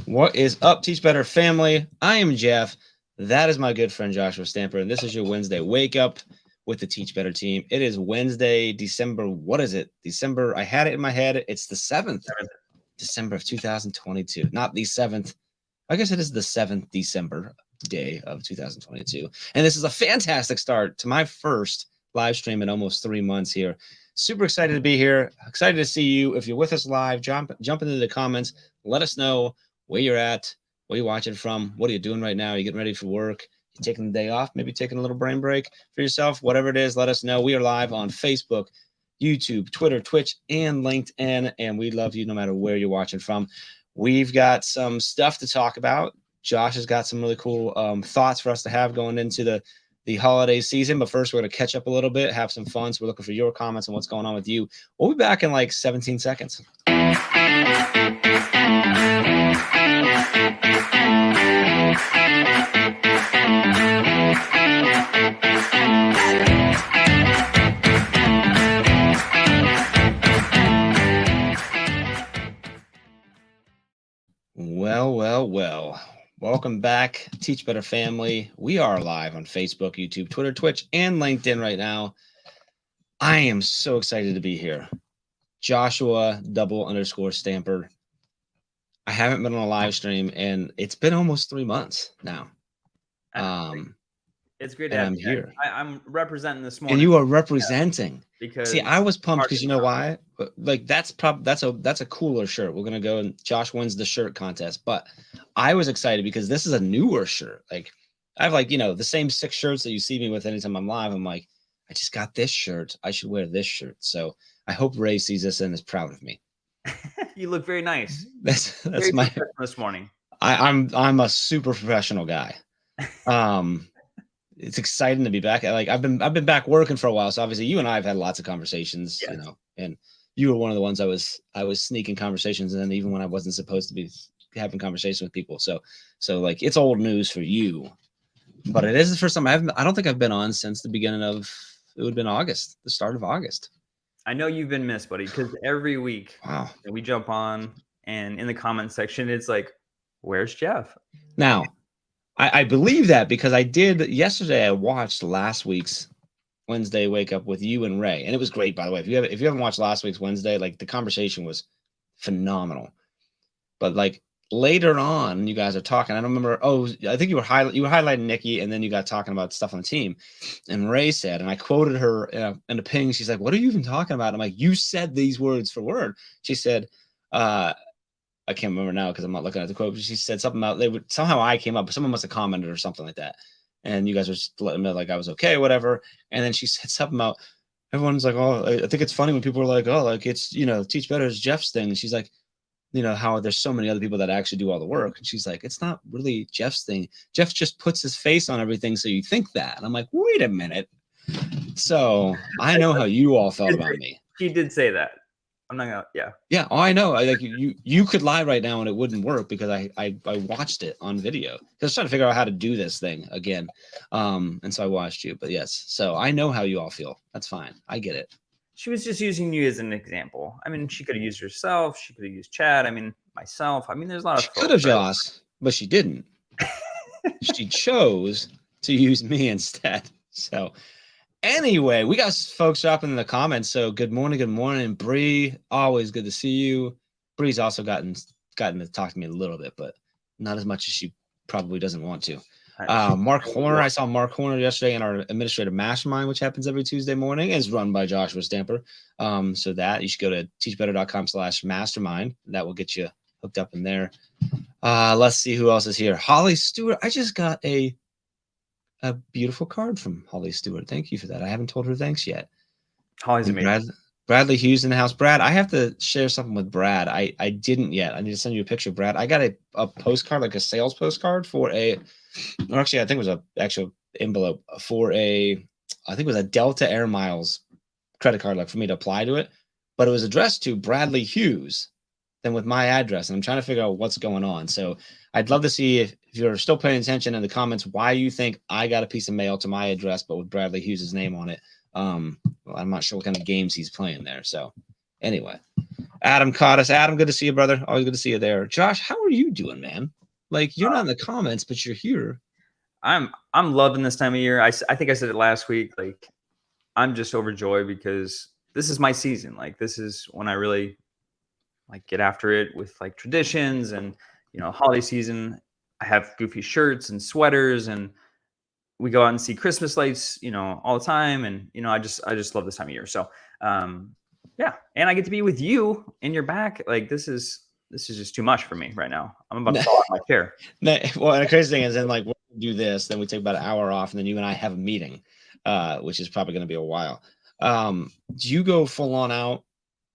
What is up, Teach Better family? I am Jeff. That is my good friend Joshua Stamper, and this is your Wednesday wake up with the Teach Better team. It is Wednesday, December. What is it? December. I had it in my head. It's the 7th, December of 2022. Not the 7th. I guess it is the 7th December day of 2022. And this is a fantastic start to my first live stream in almost 3 months here. Super excited to be here. Excited to see you. If you're with us live, jump into the comments. Let us know where you're at, where you're watching from, what are you doing right now? Are you getting ready for work? You taking the day off? Maybe taking a little brain break for yourself? Whatever it is, let us know. We are live on Facebook, YouTube, Twitter, Twitch, and LinkedIn, and we love you no matter where you're watching from. We've got some stuff to talk about. Josh has got some really cool thoughts for us to have going into the holiday season. But first, we're going to catch up a little bit, have some fun. So we're looking for your comments on what's going on with you. We'll be back in like 17 seconds. Well. Welcome back, Teach Better family. We are live on Facebook, YouTube, Twitter, Twitch, and LinkedIn right now. I am so excited to be here. Joshua _Stamper. I haven't been on a live stream, and it's been almost 3 months now. It's great to have you here. I'm representing this morning. And you are representing. Because see, I was pumped because you know why? Like that's a cooler shirt. We're gonna go and Josh wins the shirt contest. But I was excited because this is a newer shirt. Like I have the same 6 shirts that you see me with anytime I'm live. I'm like, I just got this shirt. I should wear this shirt. So I hope Ray sees this and is proud of me. You look very nice. That's very my this morning. I'm a super professional guy. It's exciting to be back. Like I've been back working for a while. So obviously you and I have had lots of conversations, yes. And you were one of the ones I was sneaking conversations in, even when I wasn't supposed to be having conversations with people. So like it's old news for you, but it is the first time I don't think I've been on since the beginning of, it would have been August, the start of August. I know you've been missed, buddy, because every week we jump on and in the comment section, it's like, where's Jeff? Now, I believe that because I did yesterday. I watched last week's Wednesday wake up with you and Ray, and it was great. By the way, if you haven't watched last week's Wednesday, like the conversation was phenomenal. But like later on, you guys are talking. I don't remember. Oh, I think you were highlighting Nikki, and then you got talking about stuff on the team. And Ray said, and I quoted her in a ping. She's like, "What are you even talking about?" I'm like, "You said these words for word." She said, I can't remember now because I'm not looking at the quote, but she said something about somehow I came up, someone must have commented or something like that. And you guys were just letting me know like I was okay, whatever. And then she said something about everyone's like, oh, I think it's funny when people are like, oh, like it's, Teach Better is Jeff's thing. And she's like, how there's so many other people that actually do all the work. And she's like, it's not really Jeff's thing. Jeff just puts his face on everything. So you think that. And I'm like, wait a minute. So I know how you all felt about me. She did say that. I'm not gonna, yeah. Oh, I know. Like you could lie right now and it wouldn't work because I watched it on video because I was trying to figure out how to do this thing again, and so I watched you. But yes, so I know how you all feel. That's fine. I get it. She was just using you as an example. I mean, she could have used herself. She could have used Chad. I mean, myself. I mean, there's a lot of. She could have, Josh, but she didn't. She chose to use me instead. So. Anyway, we got folks dropping in the comments. So good morning, Bree. Always good to see you. Bree's also gotten to talk to me a little bit, but not as much as she probably doesn't want to. Mark Horner, I saw Mark Horner yesterday in our administrative mastermind, which happens every Tuesday morning, is run by Joshua Stamper. So that you should go to teachbetter.com/mastermind. That will get you hooked up in there. Let's see who else is here. Holly Stewart. I just got a beautiful card from Holly Stewart. Thank you for that. I haven't told her thanks yet. Holly's amazing. Bradley Hughes in the house. Brad, I have to share something with Brad. I didn't yet. I need to send you a picture, Brad. I got a postcard, like a sales postcard for I think it was a actual envelope for I think it was a Delta Air Miles credit card, like for me to apply to it. But it was addressed to Bradley Hughes, then with my address. And I'm trying to figure out what's going on. So I'd love to see if you're still paying attention in the comments, why you think I got a piece of mail to my address, but with Bradley Hughes' name on it. Well, I'm not sure what kind of games he's playing there. So anyway, Adam caught us. Adam, good to see you, brother. Always good to see you there. Josh, how are you doing, man? Like, you're not in the comments, but you're here. I'm loving this time of year. I think I said it last week. Like, I'm just overjoyed because this is my season. Like, this is when I really like get after it with like traditions and holiday season. I have goofy shirts and sweaters, and we go out and see Christmas lights, all the time. And I just love this time of year. So yeah, and I get to be with you in your back. Like, this is just too much for me right now. I'm about to fall out of my chair. Well, and the crazy thing is, then like we do this, then we take about an hour off, and then you and I have a meeting, which is probably going to be a while. Do you go full on out,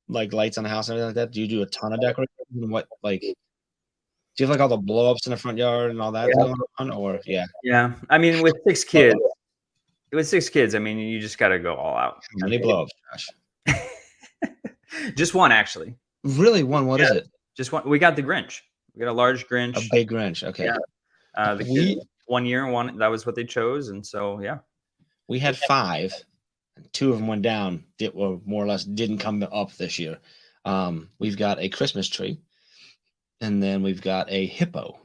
like lights on the house and everything like that? Do you do a ton of decorating? What, like, do you have like all the blow ups in the front yard and all that going on? Or yeah. I mean, with 6 kids, I mean, you just got to go all out. How many blow ups, Josh? Just one, actually. Really, one? What is it? Just one. We got the Grinch. We got a large Grinch. A big Grinch. Okay. Yeah. The kids, 1 year, that was what they chose, and so yeah. We had 5. 2 of them went down, or more or less didn't come up this year. We've got a Christmas tree, and then we've got a hippo,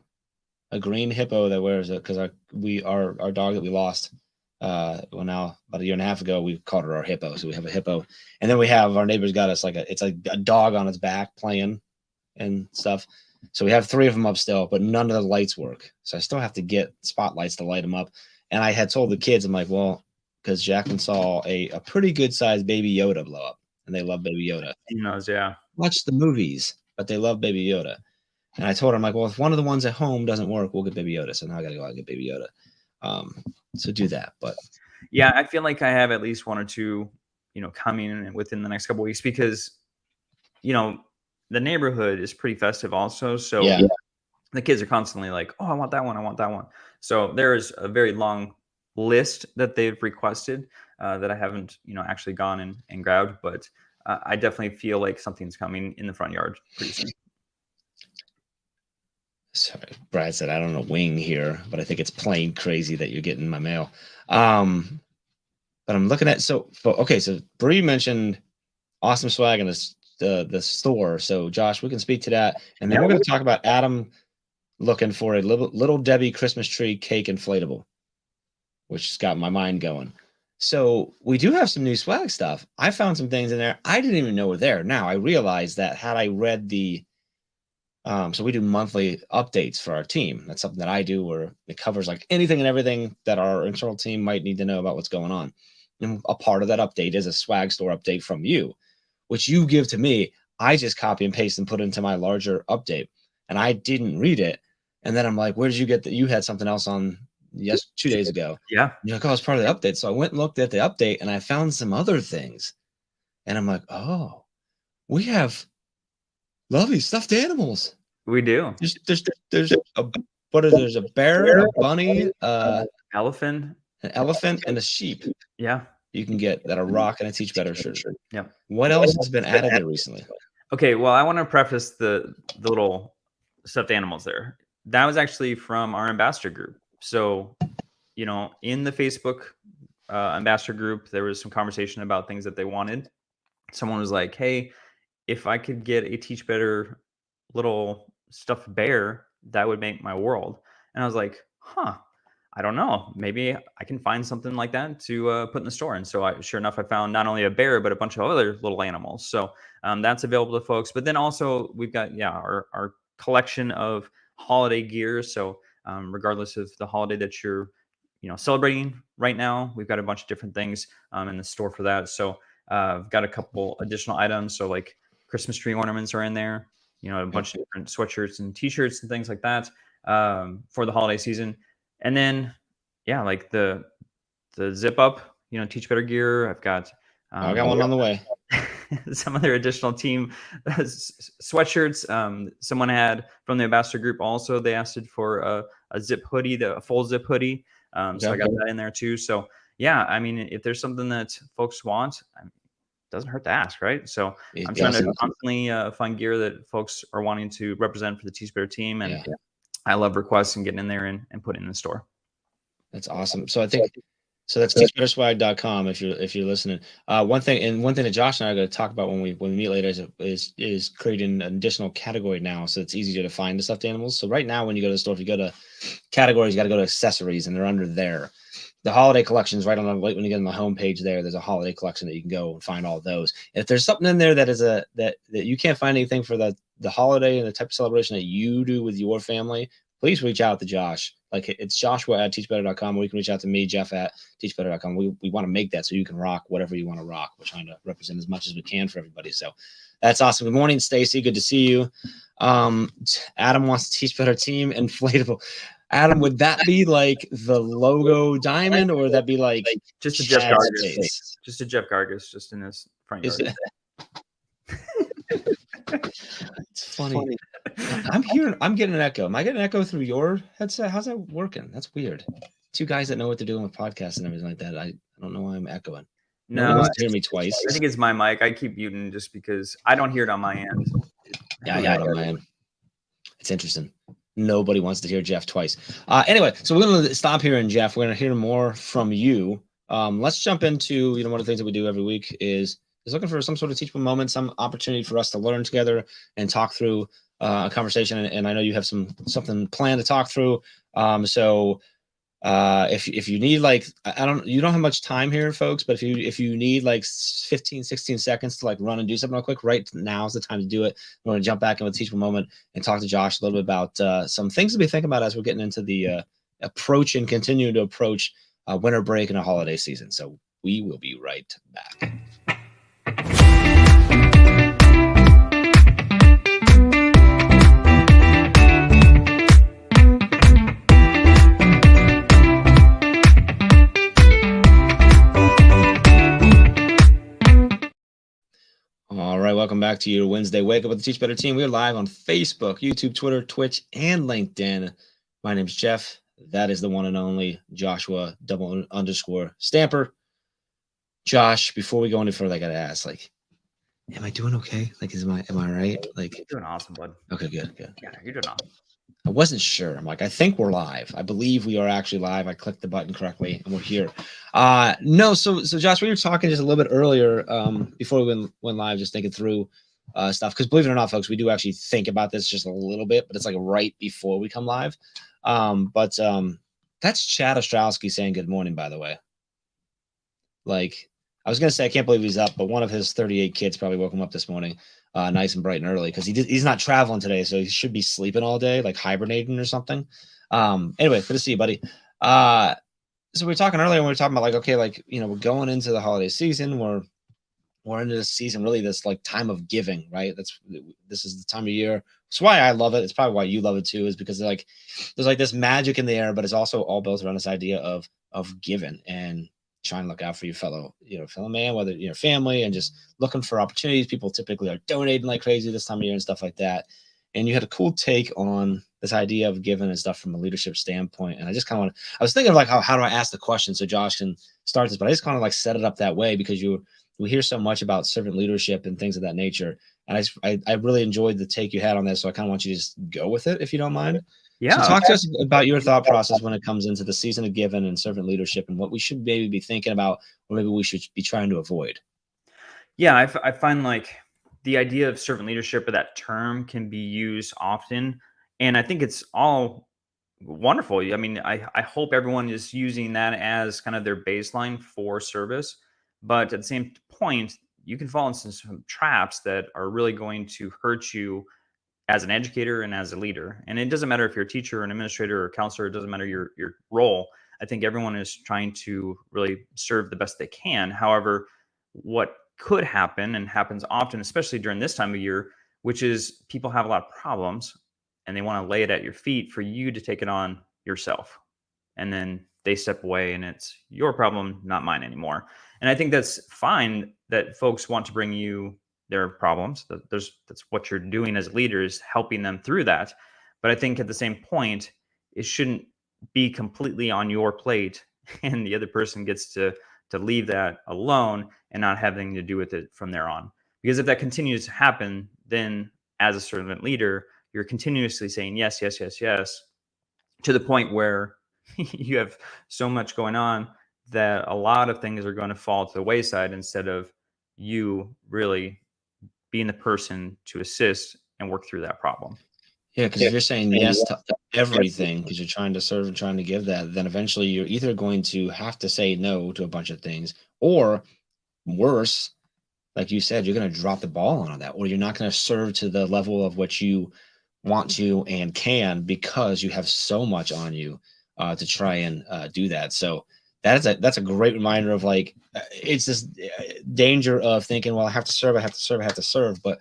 a green hippo that wears it because our dog that we lost, now about a year and a half ago, we called her our hippo. So we have a hippo, and then we have our neighbors got us it's like a dog on its back playing and stuff. So we have 3 of them up still, but none of the lights work. So I still have to get spotlights to light them up. And I had told the kids, I'm like, well, because Jacqueline saw a pretty good sized Baby Yoda blow up, and they love Baby Yoda. He knows, yeah. Watch the movies, but they love Baby Yoda. And I told her, I'm like, well, if one of the ones at home doesn't work, we'll get Baby Yoda. So now I got to go out and get Baby Yoda. So do that. But yeah, I feel like I have at least 1 or 2, coming within the next couple of weeks because, the neighborhood is pretty festive also. So the kids are constantly like, oh, I want that one. I want that one. So there is a very long list that they've requested that I haven't, actually gone and grabbed, but I definitely feel like something's coming in the front yard pretty soon. Sorry, Brad said I don't know wing here, but I think it's plain crazy that you're getting my mail. But I'm looking at so Bree mentioned awesome swag in the store. So Josh, we can speak to that, and then we're going to talk about Adam looking for a little Debbie Christmas tree cake inflatable, which has got my mind going. So we do have some new swag stuff. I found some things in there I didn't even know were there. Now I realized that had I read the so we do monthly updates for our team. That's something that I do where it covers like anything and everything that our internal team might need to know about what's going on. And a part of that update is a swag store update from you, which you give to me. I just copy and paste and put into my larger update, and I didn't read it. And then I'm like, where did you get that? You had something else on 2 days ago. Yeah. You're like, oh, it's part of the update. So I went and looked at the update, and I found some other things. And I'm like, oh, we have lovely stuffed animals. We do. There's a bear, a bunny, elephant, an elephant, and a sheep. Yeah. You can get that are rock and a Teach Better shirt. Yeah. What else has been added there recently? Okay, well, I want to preface the little stuffed animals there. That was actually from our ambassador group. So, in the Facebook ambassador group, there was some conversation about things that they wanted. Someone was like, hey, if I could get a Teach Better little stuffed bear, that would make my world. And I was like, I don't know. Maybe I can find something like that to put in the store. And so sure enough, I found not only a bear, but a bunch of other little animals. So that's available to folks. But then also we've got, our collection of holiday gear. So regardless of the holiday that you're, celebrating right now, we've got a bunch of different things in the store for that. So I've got a couple additional items. So like Christmas tree ornaments are in there, a bunch of different sweatshirts and t-shirts and things like that for the holiday season. And then, like the zip up, Teach Better gear. I've got I got one on the way. Some other additional team sweatshirts. Someone had from the ambassador group also. They asked for a zip hoodie, a full zip hoodie. So I got that in there too. So I mean, if there's something that folks want, it doesn't hurt to ask, right? So I'm trying to constantly find gear that folks are wanting to represent for the Teach Better team, and I love requests and getting in there and putting in the store. That's awesome. So I think So that's teachbetterswag.com if you're listening. One thing that Josh and I are going to talk about when we meet later is creating an additional category now, so it's easier to find the stuffed animals. So right now, when you go to the store, if you go to categories, you got to go to accessories, and they're under there. The holiday collection is right on the when you get on the homepage there. There's a holiday collection that you can go and find all those. And if there's something in there that is that you can't find anything for the holiday and the type of celebration that you do with your family, please reach out to Josh. Like, it's Joshua at teachbetter.com, or you can reach out to me, Jeff at teachbetter.com. We want to make that so you can rock whatever you want to rock. We're trying to represent as much as we can for everybody. So that's awesome. Good morning, Stacy. Good to see you. Adam wants to teach better team inflatable. Adam, would that be like the logo diamond, or would that be like just a Jeff Gargas face? Just a Jeff Gargas, just in his front yard. It's funny. I'm getting an echo. Am I getting an echo through your headset? How's that working? That's weird. Two guys that know what they're doing with podcasts and everything like that. I don't know why I'm echoing. No one wants to hear me twice. I think it's my mic. I keep muting just because I don't hear it on my end. Yeah, I hear it on my end. It's interesting. Nobody wants to hear Jeff twice. Anyway, so we're going to stop here, and Jeff, we're going to hear more from you. Let's jump into, one of the things that we do every week is looking for some sort of teachable moment, some opportunity for us to learn together and talk through a conversation. And I know you have something planned to talk through. So if you need, like, you don't have much time here, folks, but if you need like 15, 16 seconds to like run and do something real quick, right now is the time to do it. We're going to jump back into a teachable moment and talk to Josh a little bit about some things to be thinking about as we're getting into the approach and continue to approach winter break and a holiday season. So we will be right back. All right, welcome back to your Wednesday Wake Up with the Teach Better team. We're live on Facebook, YouTube, Twitter, Twitch, and LinkedIn. My name's Jeff. That is the one and only Joshua _Stamper. Josh, before we go any further, I gotta ask, like, am I doing okay? Like, am I right? Like, you're doing awesome, bud. Okay, good. Yeah, you're doing awesome. I wasn't sure. I'm like, I think we're live. I believe we are actually live. I clicked the button correctly, and we're here. No, so Josh, we were talking just a little bit earlier before we went live, just thinking through stuff. Because believe it or not, folks, we do actually think about this just a little bit, but it's like right before we come live. But that's Chad Ostrowski saying good morning, by the way. Like, I was gonna say I can't believe he's up, but one of his 38 kids probably woke him up this morning, nice and bright and early, because he's not traveling today, so he should be sleeping all day, like hibernating or something. Anyway, good to see you, buddy. So we were talking earlier, and we were talking about, like, okay, like, we're going into the holiday season. We're into this season, really, this like time of giving, right? This is the time of year. That's why I love it. It's probably why you love it too, is because there's like this magic in the air, but it's also all built around this idea of giving and trying to look out for your fellow man, whether family, and just looking for opportunities. People typically are donating like crazy this time of year and stuff like that. And you had a cool take on this idea of giving and stuff from a leadership standpoint. And I just kind of I was thinking of like, how do I ask the question so Josh can start this, but I just kind of like set it up that way because we hear so much about servant leadership and things of that nature. And I really enjoyed the take you had on this. So I kind of want you to just go with it, if you don't mind. Yeah. So talk to us about your thought process when it comes into the season of giving and servant leadership, and what we should maybe be thinking about, or maybe we should be trying to avoid. Yeah, I find like the idea of servant leadership, or that term, can be used often. And I think it's all wonderful. I mean, I hope everyone is using that as kind of their baseline for service. But at the same point, you can fall into some traps that are really going to hurt you as an educator and as a leader. And it doesn't matter if you're a teacher or an administrator or a counselor, it doesn't matter your role. I think everyone is trying to really serve the best they can. However, what could happen, and happens often, especially during this time of year, which is people have a lot of problems and they want to lay it at your feet for you to take it on yourself. And then they step away and it's your problem, not mine anymore. And I think that's fine that folks want to bring you their problems. That's what you're doing as a leader, is helping them through that. But I think at the same point, it shouldn't be completely on your plate and the other person gets to leave that alone and not having to do with it from there on. Because if that continues to happen, then as a servant leader, you're continuously saying yes, yes, yes, yes, to the point where you have so much going on that a lot of things are going to fall to the wayside instead of you really being the person to assist and work through that problem. Yeah, because if you're saying yes to everything because you're trying to serve and trying to give that, then eventually you're either going to have to say no to a bunch of things, or worse, like you said, you're going to drop the ball on that, or you're not going to serve to the level of what you want to and can because you have so much on you to try and do that. So that's a great reminder of like it's this danger of thinking, well, I have to serve, I have to serve, I have to serve, but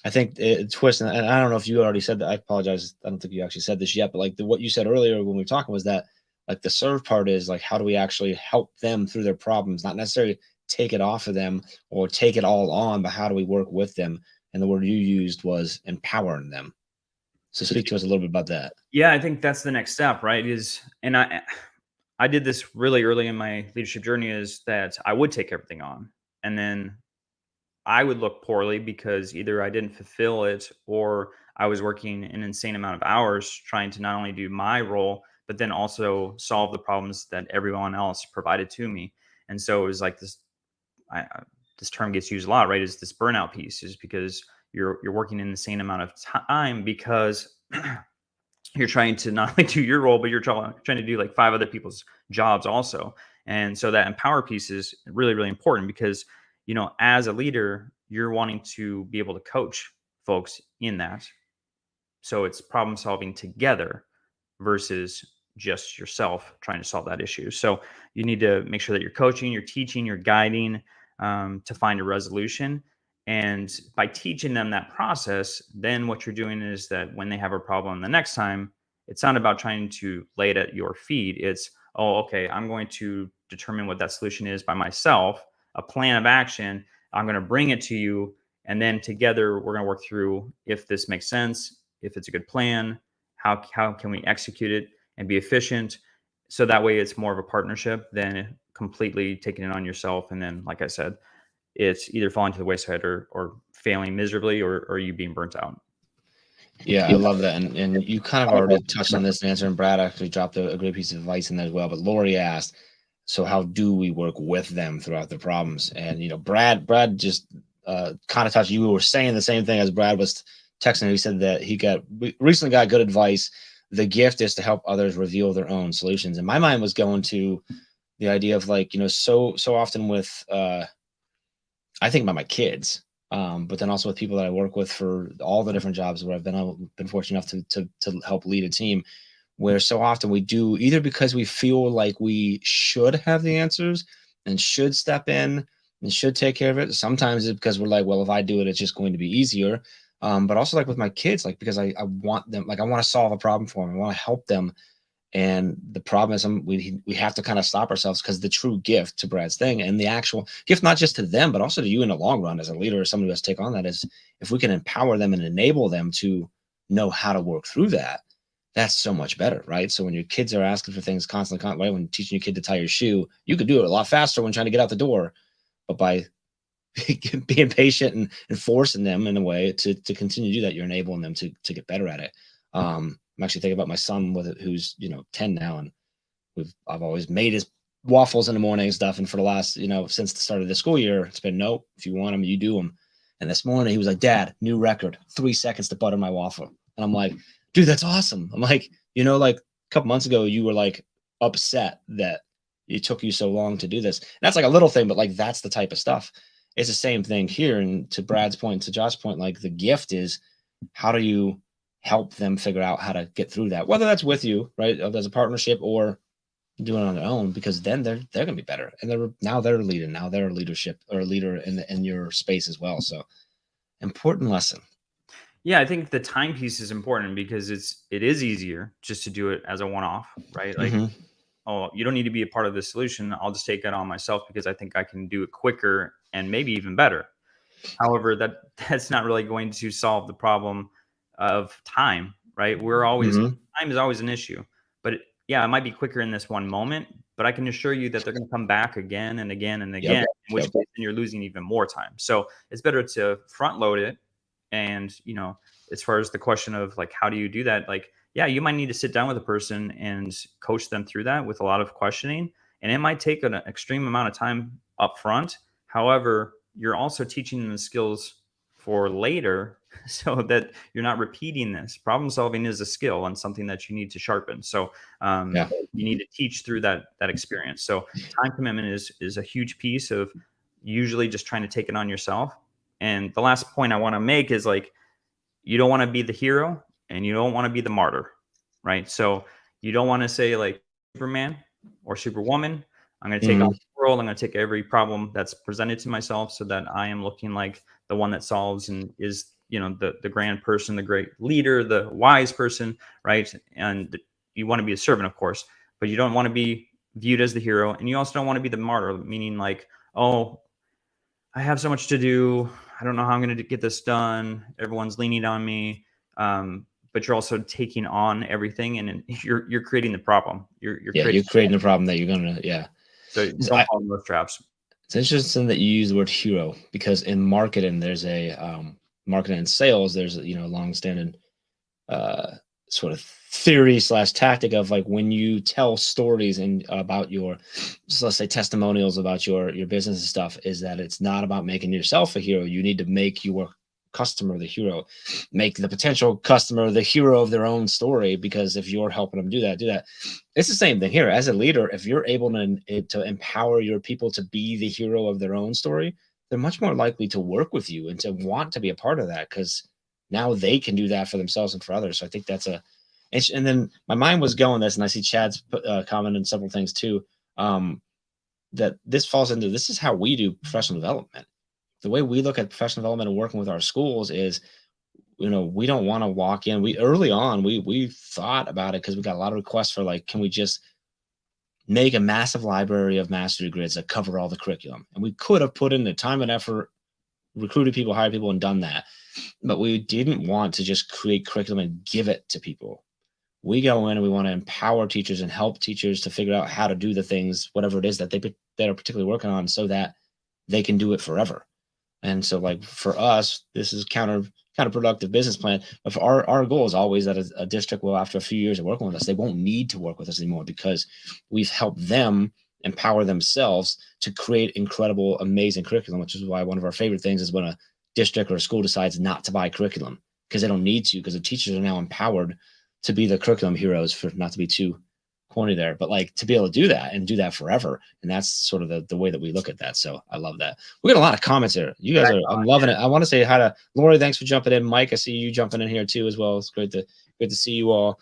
I think twist, and I don't know if you already said that. I apologize. I don't think you actually said this yet, but like what you said earlier when we were talking was that like the serve part is like how do we actually help them through their problems, not necessarily take it off of them or take it all on, but how do we work with them? And the word you used was empowering them. So speak to us a little bit about that. Yeah, I think that's the next step, right? And I did this really early in my leadership journey, is that I would take everything on, and then I would look poorly because either I didn't fulfill it or I was working an insane amount of hours trying to not only do my role, but then also solve the problems that everyone else provided to me. And so it was like this, this term gets used a lot, right? Is this burnout piece, is because you're working an insane amount of time because you're trying to not only do your role, but you're trying to do like 5 other people's jobs also. And so that empower piece is really, really important because, as a leader, you're wanting to be able to coach folks in that. So it's problem solving together versus just yourself trying to solve that issue. So you need to make sure that you're coaching, you're teaching, you're guiding to find a resolution. And by teaching them that process, then what you're doing is that when they have a problem the next time, it's not about trying to lay it at your feet. It's, oh, okay, I'm going to determine what that solution is by myself, a plan of action. I'm going to bring it to you. And then together, we're going to work through if this makes sense, if it's a good plan, how can we execute it and be efficient, so that way it's more of a partnership than completely taking it on yourself. And then, like I said, it's either falling to the wayside or failing miserably or you being burnt out. Yeah, I love that. And you kind of already touched on this answer, and Brad actually dropped a great piece of advice in there as well. But Lori asked, so how do we work with them throughout the problems? And Brad just kind of touched. You were saying the same thing as Brad was texting. He said that he recently got good advice. The gift is to help others reveal their own solutions. And my mind was going to the idea of like, so often with I think about my kids, but then also with people that I work with for all the different jobs where I've been fortunate enough to help lead a team, where so often we do either because we feel like we should have the answers and should step in and should take care of it. Sometimes it's because we're like, well, if I do it, it's just going to be easier. But also like with my kids, like because I want them, like I want to solve a problem for them, I want to help them. And the problem is we have to kind of stop ourselves, because the true gift, to Brad's thing, and the actual gift, not just to them, but also to you in the long run as a leader or somebody who has to take on that, is if we can empower them and enable them to know how to work through that, that's so much better, right? So when your kids are asking for things constantly, right, when teaching your kid to tie your shoe, you could do it a lot faster when trying to get out the door, but by being patient and forcing them in a way to continue to do that, you're enabling them to get better at it. I'm actually thinking about my son with it, who's 10 now, and I've always made his waffles in the morning and stuff. And for the last since the start of the school year, it's been no. If you want them, you do them. And this morning he was like, "Dad, new record, 3 seconds to butter my waffle." And I'm like, "Dude, that's awesome." I'm like, like a couple months ago, you were like upset that it took you so long to do this. And that's like a little thing, but like that's the type of stuff. It's the same thing here. And to Brad's point, to Josh's point, like the gift is, how do you help them figure out how to get through that, whether that's with you, right, as a partnership, or doing it on their own, because then they're going to be better, and they're leading, now they're a leadership or a leader in your space as well. So important lesson. Yeah, I think the timepiece is important because it is easier just to do it as a one-off, right? Like, oh, you don't need to be a part of the solution. I'll just take that on myself because I think I can do it quicker and maybe even better. However, that's not really going to solve the problem of time, right? We're always time is always an issue, but yeah, it might be quicker in this one moment, but I can assure you that they're going to come back again and again and again, in which case then you're losing even more time. So it's better to front load it. And as far as the question of like, how do you do that? Like, yeah, you might need to sit down with a person and coach them through that with a lot of questioning. And it might take an extreme amount of time up front. However, you're also teaching them the skills for later so that you're not repeating this. Problem solving is a skill and something that you need to sharpen. So you need to teach through that experience. So time commitment is a huge piece of usually just trying to take it on yourself. And the last point I want to make is like, you don't want to be the hero and you don't want to be the martyr, right? So you don't want to say like Superman or Superwoman, I'm going to take on the world. I'm going to take every problem that's presented to myself so that I am looking like the one that solves and is, the grand person, the great leader, the wise person, right? And you want to be a servant, of course, but you don't want to be viewed as the hero. And you also don't want to be the martyr, meaning like, oh, I have so much to do. I don't know how I'm going to get this done. Everyone's leaning on me. But you're also taking on everything, and you're creating the problem. You're creating the problem that you're gonna. So don't fall in those traps. It's interesting that you use the word hero, because in marketing, there's a marketing and sales. There's a long-standing sort of theory / tactic of like, when you tell stories and about your, so let's say testimonials about your business and stuff, is that it's not about making yourself a hero. You need to make your customer the hero, make the potential customer the hero of their own story, because if you're helping them do that. It's the same thing here. As a leader, if you're able to empower your people to be the hero of their own story, they're much more likely to work with you and to want to be a part of that, because now they can do that for themselves and for others. So I think that's and then my mind was going this, and I see Chad's comment on several things too, that this falls into, this is how we do professional development. The way we look at professional development and working with our schools is, we don't want to walk in. Early on, we thought about it because we got a lot of requests for like, can we just make a massive library of mastery grids that cover all the curriculum? And we could have put in the time and effort, recruited people, hired people, and done that. But we didn't want to just create curriculum and give it to people. We go in and we want to empower teachers and help teachers to figure out how to do the things, whatever it is that that are particularly working on, so that they can do it forever. And so, like, for us, this is counterproductive business plan. But for our goal is always that a district will, after a few years of working with us, they won't need to work with us anymore, because we've helped them empower themselves to create incredible, amazing curriculum, which is why one of our favorite things is when a district or a school decides not to buy curriculum, because they don't need to, because the teachers are now empowered to be the curriculum heroes, for not to be too corny there, but like to be able to do that and do that forever. And that's sort of the way that we look at that. So I love that. We got a lot of comments here. You guys are, I'm loving it. I want to say hi to Lori. Thanks for jumping in. Mike, I see you jumping in here too as well. It's great to see you all.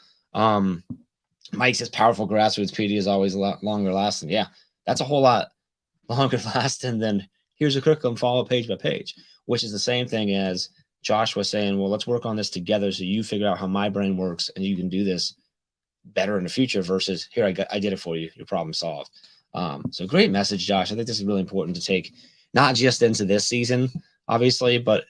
Mike says powerful grassroots PD is always a lot longer lasting. Yeah, that's a whole lot longer lasting than here's a curriculum, follow page by page, which is the same thing as Josh was saying, well, let's work on this together so you figure out how my brain works and you can do this better in the future, versus here, I did it for you, your problem solved. So great message, Josh. I think this is really important to take, not just into this season, obviously, but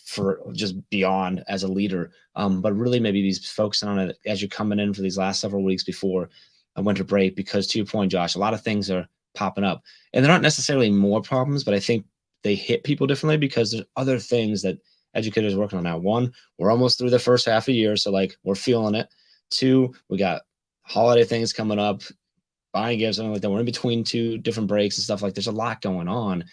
for just beyond as a leader, but really maybe these focusing on it as you're coming in for these last several weeks before a winter break, because to your point, Josh, a lot of things are popping up, and they're not necessarily more problems, but I think they hit people differently because there's other things that educators are working on now. One, we're almost through the first half of the year, so like we're feeling it. Two, we got holiday things coming up, buying gifts, something like that. We're in between two different breaks and stuff. Like, there's a lot going on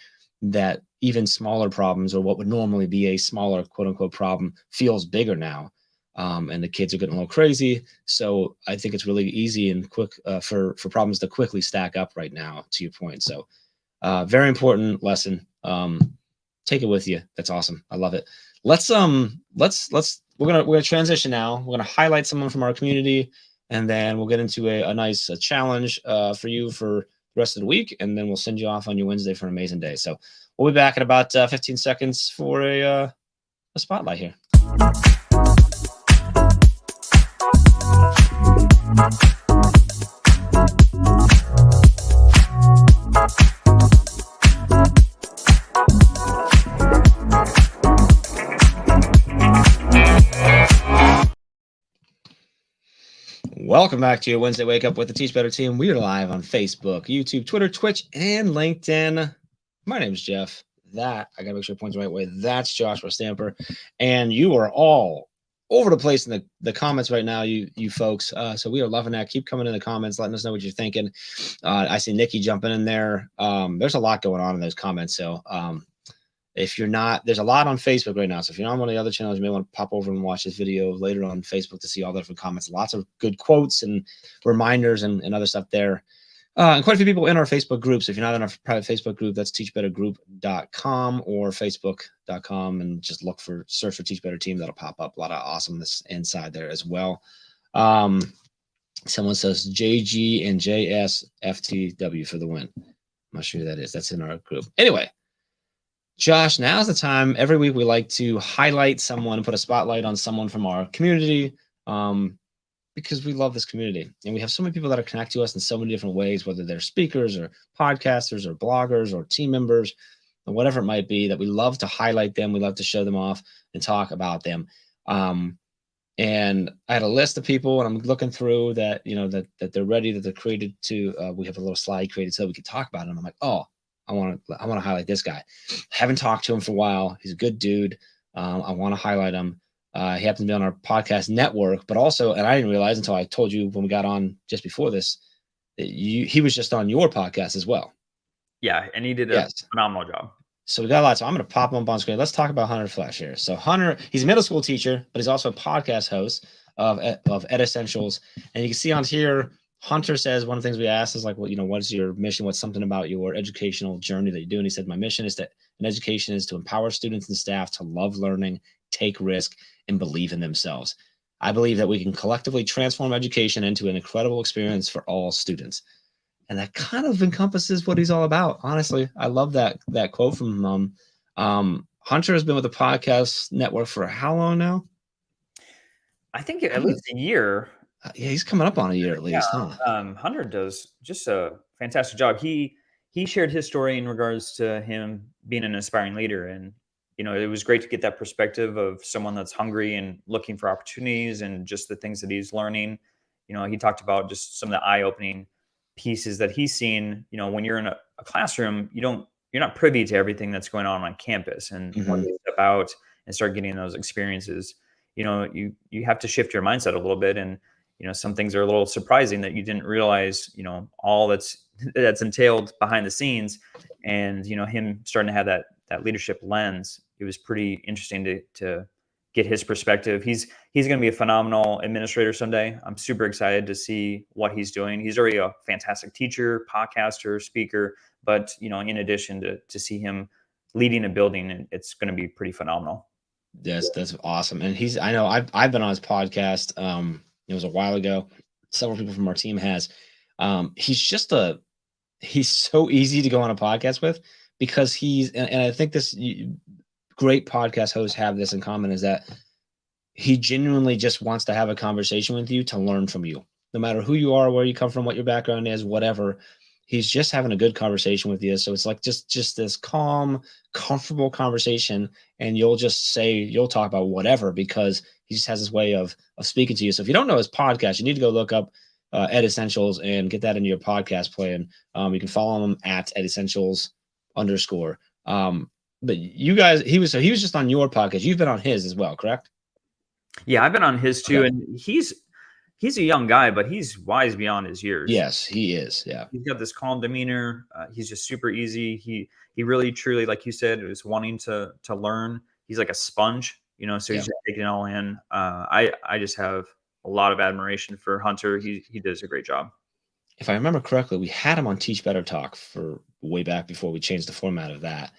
that even smaller problems, or what would normally be a smaller quote unquote problem, feels bigger now. And the kids are getting a little crazy. So I think it's really easy and quick for problems to quickly stack up right now, to your point. So very important lesson. Take it with you. That's awesome. I love it. Let's we're gonna transition now. We're gonna highlight someone from our community, and then we'll get into a nice challenge for you for the rest of the week, and then we'll send you off on your Wednesday for an amazing day. So we'll be back in about 15 seconds for a spotlight here. Welcome back to your Wednesday Wake Up with the Teach Better team. We are live on Facebook, YouTube, Twitter, Twitch, and LinkedIn. My name is Jeff. That, I got to make sure it points the right way. That's Joshua Stamper. And you are all over the place in the comments right now, you folks. So we are loving that. Keep coming in the comments, letting us know what you're thinking. I see Nikki jumping in there. There's a lot going on in those comments. So if you're not, there's a lot on Facebook right now. So if you're not on one of the other channels, you may want to pop over and watch this video later on Facebook to see all the different comments. Lots of good quotes and reminders and other stuff there. And quite a few people in our Facebook groups. If you're not in our private Facebook group, that's teachbettergroup.com or facebook.com, and just search for Teach Better Team. That'll pop up. A lot of awesomeness inside there as well. Someone says JG and JSFTW for the win. I'm not sure who that is. That's in our group. Anyway, Josh, now's the time. Every week we like to highlight someone, put a spotlight on someone from our community. Because we love this community, and we have so many people that are connected to us in so many different ways, whether they're speakers or podcasters or bloggers or team members or whatever it might be, that we love to highlight them. We love to show them off and talk about them. And I had a list of people, and I'm looking through that, that they're ready, that they're created to, we have a little slide created so we could talk about it. And I'm like, oh, I want to highlight this guy. Haven't talked to him for a while. He's a good dude. I want to highlight him. He happens to be on our podcast network, but also, and I didn't realize until I told you when we got on just before this, that he was just on your podcast as well. Yeah, and he did a phenomenal job. So we got a lot. So I'm going to pop him up on screen. Let's talk about Hunter Flesh here. So Hunter, he's a middle school teacher, but he's also a podcast host of Ed Essentials. And you can see on here, Hunter says one of the things we asked is like, well, what's your mission? What's something about your educational journey that you do? And he said, my mission is that an education is to empower students and staff to love learning, take risk, and believe in themselves. I believe that we can collectively transform education into an incredible experience for all students. And that kind of encompasses what he's all about. Honestly, I love that quote from him. Hunter has been with the podcast network for how long now? I think at least a year. Yeah, he's coming up on a year at least. Yeah. Huh? Hunter does just a fantastic job. He shared his story in regards to him being an aspiring leader, and it was great to get that perspective of someone that's hungry and looking for opportunities and just the things that he's learning. He talked about just some of the eye-opening pieces that he's seen. When you're in a classroom, you're not privy to everything that's going on campus. And when you step out and start getting those experiences, you have to shift your mindset a little bit. And, some things are a little surprising that you didn't realize, all that's entailed behind the scenes. And, him starting to have that leadership lens, it was pretty interesting to get his perspective. He's going to be a phenomenal administrator someday. I'm super excited to see what he's doing. He's already a fantastic teacher, podcaster, speaker, but in addition to see him leading a building, it's going to be pretty phenomenal. Yes, that's awesome. And I know I've been on his podcast. It was a while ago. Several people from our team has. He's so easy to go on a podcast with, because and I think this great podcast hosts have this in common, is that he genuinely just wants to have a conversation with you to learn from you, no matter who you are, where you come from, what your background is, whatever. He's just having a good conversation with you. So it's like just this calm, comfortable conversation, and you'll talk about whatever, because he just has this way of speaking to you. So if you don't know his podcast, you need to go look up Ed Essentials and get that into your podcast plan. You can follow him at Ed Essentials _. But you guys, he was just on your podcast. You've been on his as well, correct? Yeah, I've been on his too. Okay. And he's a young guy, but he's wise beyond his years. Yes, he is. Yeah. He's got this calm demeanor. He's just super easy. He really, truly, like you said, is wanting to learn. He's like a sponge, so he's just taking it all in. I just have a lot of admiration for Hunter. He does a great job. If I remember correctly, we had him on Teach Better Talk for way back before we changed the format of that.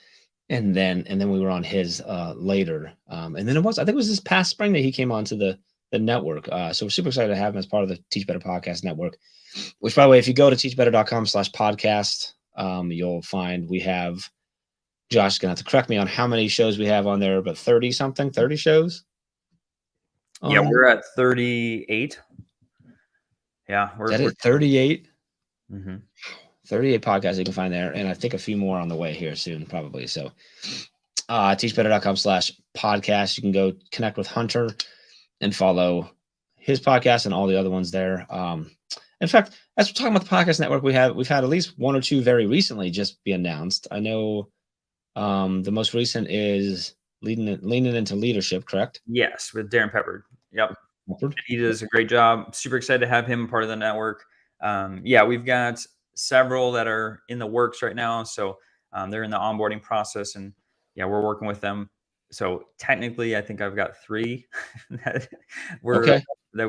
And then we were on his later. And then I think it was this past spring that he came onto the network. So we're super excited to have him as part of the Teach Better Podcast Network, which, by the way, if you go to teachbetter.com/podcast, you'll find we have, Josh is going to have to correct me on how many shows we have on there, but 30 shows. Yeah, we're at 38. Yeah. We're at 38. Mm-hmm. 38 podcasts you can find there, and I think a few more on the way here soon, probably. So teachbetter.com/podcast. You can go connect with Hunter and follow his podcast and all the other ones there. In fact, as we're talking about the podcast network, we've had at least one or two very recently just be announced. I know the most recent is leaning into leadership, correct? Yes, with Darren Pepper. Yep. He does a great job. Super excited to have him part of the network. Yeah, we've got several that are in the works right now. So they're in the onboarding process, and yeah, we're working with them. So technically, I think I've got 3 that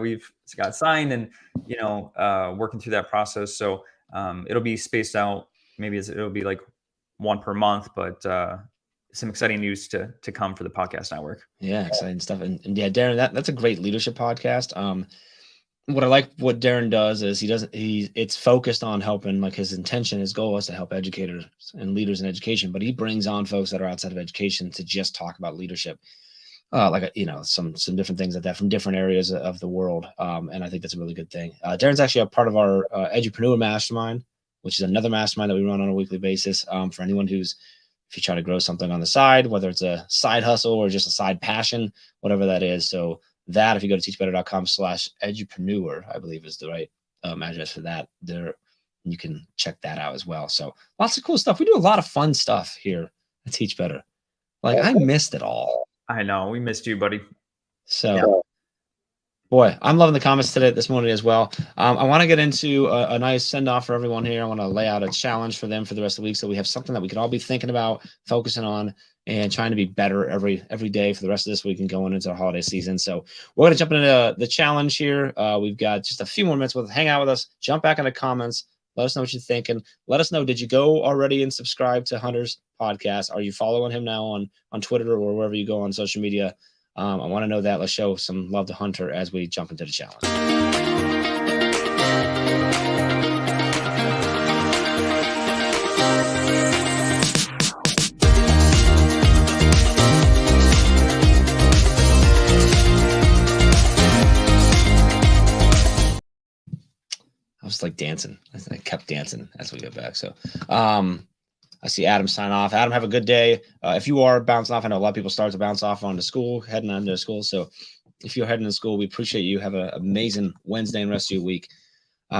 we've got signed, and working through that process. So it'll be spaced out. Maybe it'll be like 1 per month, but some exciting news to come for the podcast network. Yeah, exciting stuff. And yeah, Darren, that's a great leadership podcast. What I like what Darren does is it's focused on helping, like his intention, his goal is to help educators and leaders in education, but he brings on folks that are outside of education to just talk about leadership. Some different things like that from different areas of the world. And I think that's a really good thing. Darren's actually a part of our Edupreneur Mastermind, which is another mastermind that we run on a weekly basis. For anyone if you try to grow something on the side, whether it's a side hustle or just a side passion, whatever that is. So that, if you go to teachbetter.com/edupreneur, I believe is the right address for that. There, you can check that out as well. So lots of cool stuff. We do a lot of fun stuff here at Teach Better. Like, I missed it all. I know, we missed you, buddy. So, boy, I'm loving the comments this morning as well. I want to get into a nice send off for everyone here. I want to lay out a challenge for them for the rest of the week, so we have something that we could all be thinking about, focusing on, and trying to be better every day for the rest of this week and going into the holiday season. So we're going to jump into the challenge here. We've got just a few more minutes. Hang out with us. Jump back in the comments. Let us know what you're thinking. Let us know, did you go already and subscribe to Hunter's podcast? Are you following him now on Twitter or wherever you go on social media? I want to know that. Let's show some love to Hunter as we jump into the challenge. I was like dancing. I kept dancing as we go back. So I see Adam sign off. Adam, have a good day. If you are bouncing off, I know a lot of people start to bounce off onto school, heading on to school. So if you're heading to school, we appreciate you. Have an amazing Wednesday and rest of your week.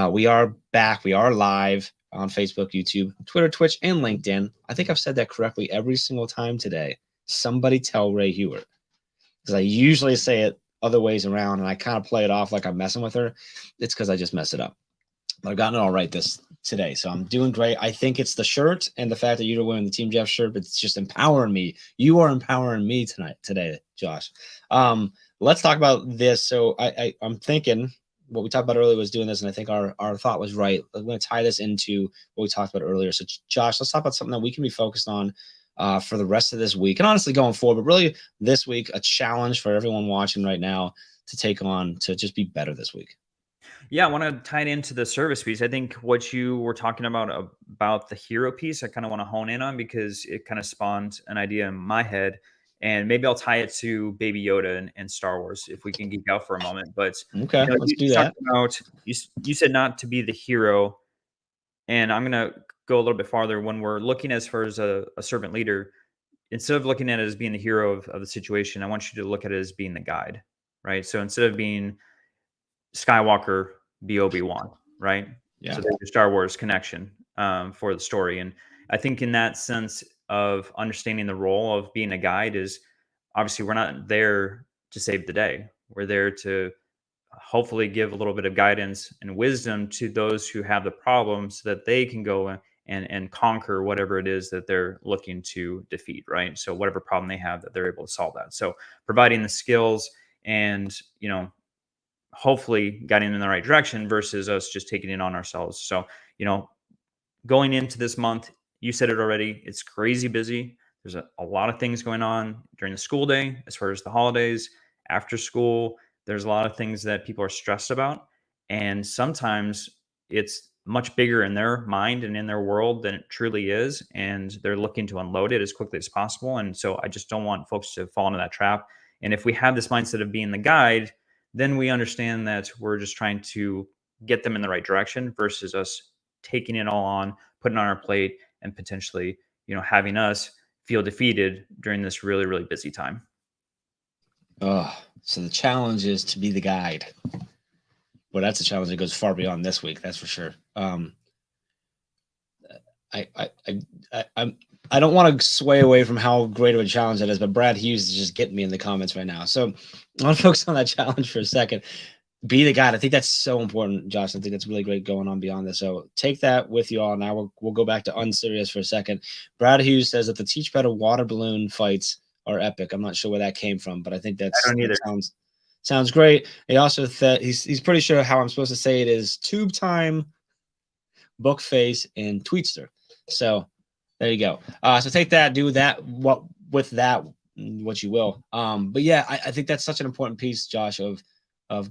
We are back. We are live on Facebook, YouTube, Twitter, Twitch, and LinkedIn. I think I've said that correctly every single time today. Somebody tell Ray Hewitt, because I usually say it other ways around, and I kind of play it off like I'm messing with her. It's because I just mess it up. But I've gotten it all right today, so I'm doing great. I think it's the shirt and the fact that you're wearing the Team Jeff shirt, but it's just empowering me. You are empowering me today, Josh. Let's talk about this. So I'm thinking what we talked about earlier was doing this, and I think our thought was right. I'm going to tie this into what we talked about earlier. So Josh, let's talk about something that we can be focused on for the rest of this week, and honestly going forward, but really this week, a challenge for everyone watching right now to take on to just be better this week. Yeah, I want to tie it into the service piece. I think what you were talking about the hero piece, I kind of want to hone in on, because it kind of spawned an idea in my head, and maybe I'll tie it to Baby Yoda and Star Wars if we can geek out for a moment. But okay, let's do that. You said not to be the hero, and I'm going to go a little bit farther. When we're looking as far as a servant leader, instead of looking at it as being the hero of the situation, I want you to look at it as being the guide, right? So instead of being Skywalker, be Obi-Wan, right? Yeah. So there's your Star Wars connection for the story. And I think in that sense of understanding the role of being a guide is, obviously we're not there to save the day. We're there to hopefully give a little bit of guidance and wisdom to those who have the problem, so that they can go and conquer whatever it is that they're looking to defeat, right? So whatever problem they have, that they're able to solve that. So providing the skills and, hopefully guiding in the right direction versus us just taking it on ourselves. So, going into this month, you said it already, it's crazy busy. There's a lot of things going on during the school day, as far as the holidays, after school. There's a lot of things that people are stressed about. And sometimes it's much bigger in their mind and in their world than it truly is. And they're looking to unload it as quickly as possible. And so I just don't want folks to fall into that trap. And if we have this mindset of being the guide, then we understand that we're just trying to get them in the right direction versus us taking it all on, putting it on our plate, and potentially, having us feel defeated during this really, really busy time. Oh, so the challenge is to be the guide. Well, that's a challenge that goes far beyond this week. That's for sure. I'm I don't want to sway away from how great of a challenge that is, but Brad Hughes is just getting me in the comments right now. So I want to focus on that challenge for a second. Be the guide. I think that's so important, Josh. I think that's really great going on beyond this. So take that with you all. Now we'll go back to unserious for a second. Brad Hughes says that the Teach Better water balloon fights are epic. I'm not sure where that came from, but I think that sounds great. He also said he's pretty sure how I'm supposed to say it is tube time, book face, and tweetster. So there you go. So take that, do that what you will. But yeah, I think that's such an important piece, Josh, of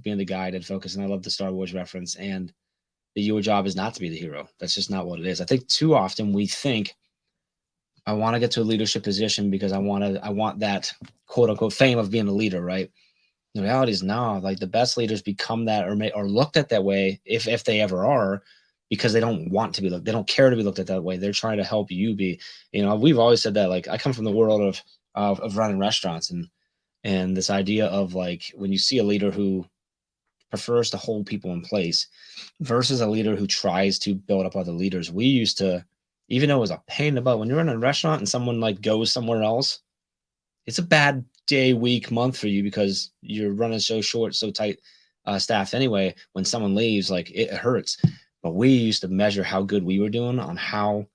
being the guide and focus. And I love the Star Wars reference, and that your job is not to be the hero. That's just not what it is. I think too often we think, I want to get to a leadership position because I want that quote unquote fame of being a leader, right? The reality is no, like the best leaders become that or looked at that way if they ever are, because they don't want to be looked, they don't care to be looked at that way. They're trying to help you be, we've always said that, like, I come from the world of running restaurants, and this idea of like, when you see a leader who prefers to hold people in place versus a leader who tries to build up other leaders, we used to, even though it was a pain in the butt, when you're in a restaurant and someone like goes somewhere else, it's a bad day, week, month for you because you're running so short, so tight staffed anyway. When someone leaves, like, it hurts. But we used to measure how good we were doing on how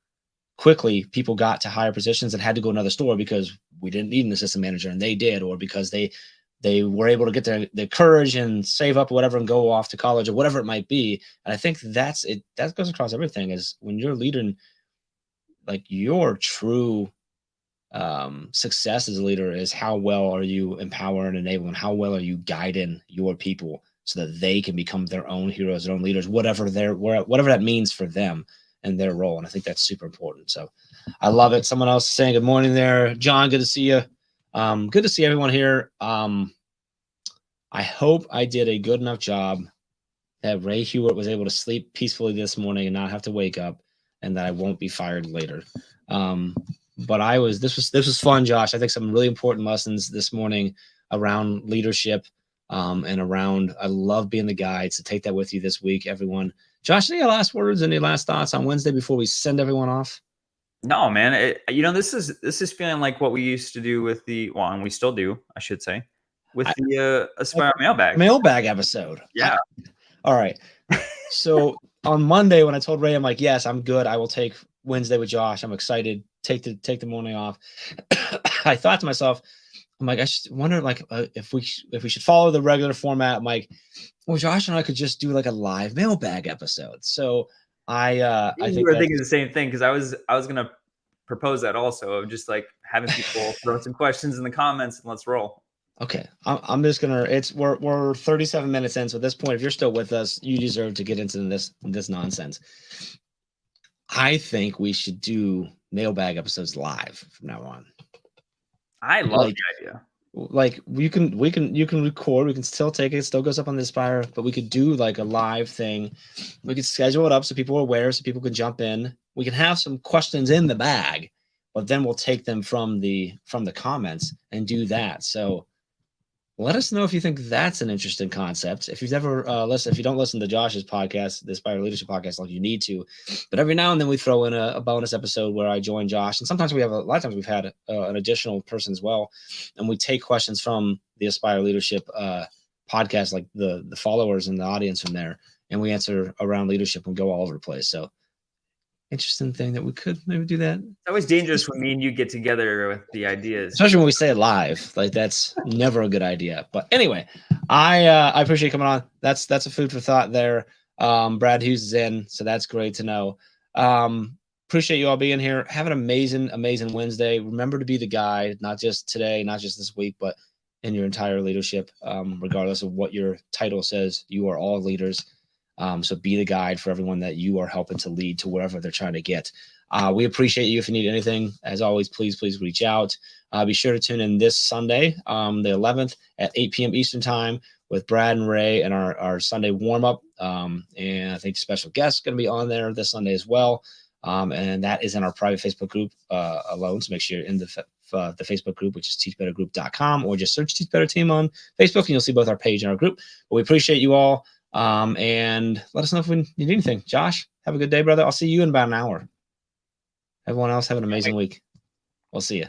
quickly people got to higher positions and had to go to another store because we didn't need an assistant manager and they did, or because they were able to get their courage and save up whatever and go off to college or whatever it might be. And I think that's it. That goes across everything, is when you're leading, like, your true success as a leader is how well are you empowering and enabling, how well are you guiding your people so that they can become their own heroes, their own leaders, whatever that means for them and their role. And I think that's super important. So I love it. Someone else saying good morning there. John, good to see you. Good to see everyone here. I hope I did a good enough job that Ray Hewitt was able to sleep peacefully this morning and not have to wake up, and that I won't be fired later. But this was fun, Josh. I think some really important lessons this morning around leadership, and around, I love being the guide. So take that with you this week, everyone. Josh, any last words, any last thoughts on Wednesday before we send everyone off? No, man. This is feeling like what we used to do with and we still do, I should say, with the Aspire mailbag episode. Yeah. All right. So on Monday, when I told Ray, I'm like, yes, I'm good. I will take Wednesday with Josh. I'm excited. Take the morning off. I thought to myself, I'm like, I should wonder, like, if we should follow the regular format. I'm like, well, Josh and I could just do like a live mailbag episode. So I think you were thinking the same thing, because I was gonna propose that also, of just like having people throw some questions in the comments and let's roll. Okay, I'm just gonna. We're 37 minutes in, so at this point, if you're still with us, you deserve to get into this nonsense. I think we should do mailbag episodes live from now on. I love the idea. Like, you can record, we can still take it still goes up on the Aspire, but we could do like a live thing. We could schedule it up so people are aware, so people can jump in. We can have some questions in the bag, but then we'll take them from the comments and do that. So let us know if you think that's an interesting concept. If you've ever if you don't listen to Josh's podcast, the Aspire Leadership Podcast, like, you need to. But every now and then we throw in a bonus episode where I join Josh, and sometimes a lot of times we've had an additional person as well, and we take questions from the Aspire Leadership podcast, like the followers and the audience from there, and we answer around leadership and go all over the place. So interesting thing that we could maybe do that. It's always dangerous when me and you get together with the ideas, especially when we say it live. Like, that's never a good idea. But anyway, I appreciate you coming on. That's a food for thought there. Brad Hughes is in, so that's great to know. Appreciate you all being here. Have an amazing Wednesday. Remember to be the guide, not just today, not just this week, but in your entire leadership, regardless of what your title says. You are all leaders. So be the guide for everyone that you are helping to lead to wherever they're trying to get. We appreciate you. If you need anything, as always, please reach out. Be sure to tune in this Sunday, the 11th at 8 p.m. Eastern time with Brad and Ray and our Sunday warm-up. And I think special guests going to be on there this Sunday as well. And that is in our private Facebook group alone. So make sure you're in the Facebook group, which is teachbettergroup.com, or just search Teach Better Team on Facebook and you'll see both our page and our group. But we appreciate you all. And let us know if we need anything. Josh, have a good day, brother. I'll see you in about an hour. Everyone else, have an amazing week. We'll see you.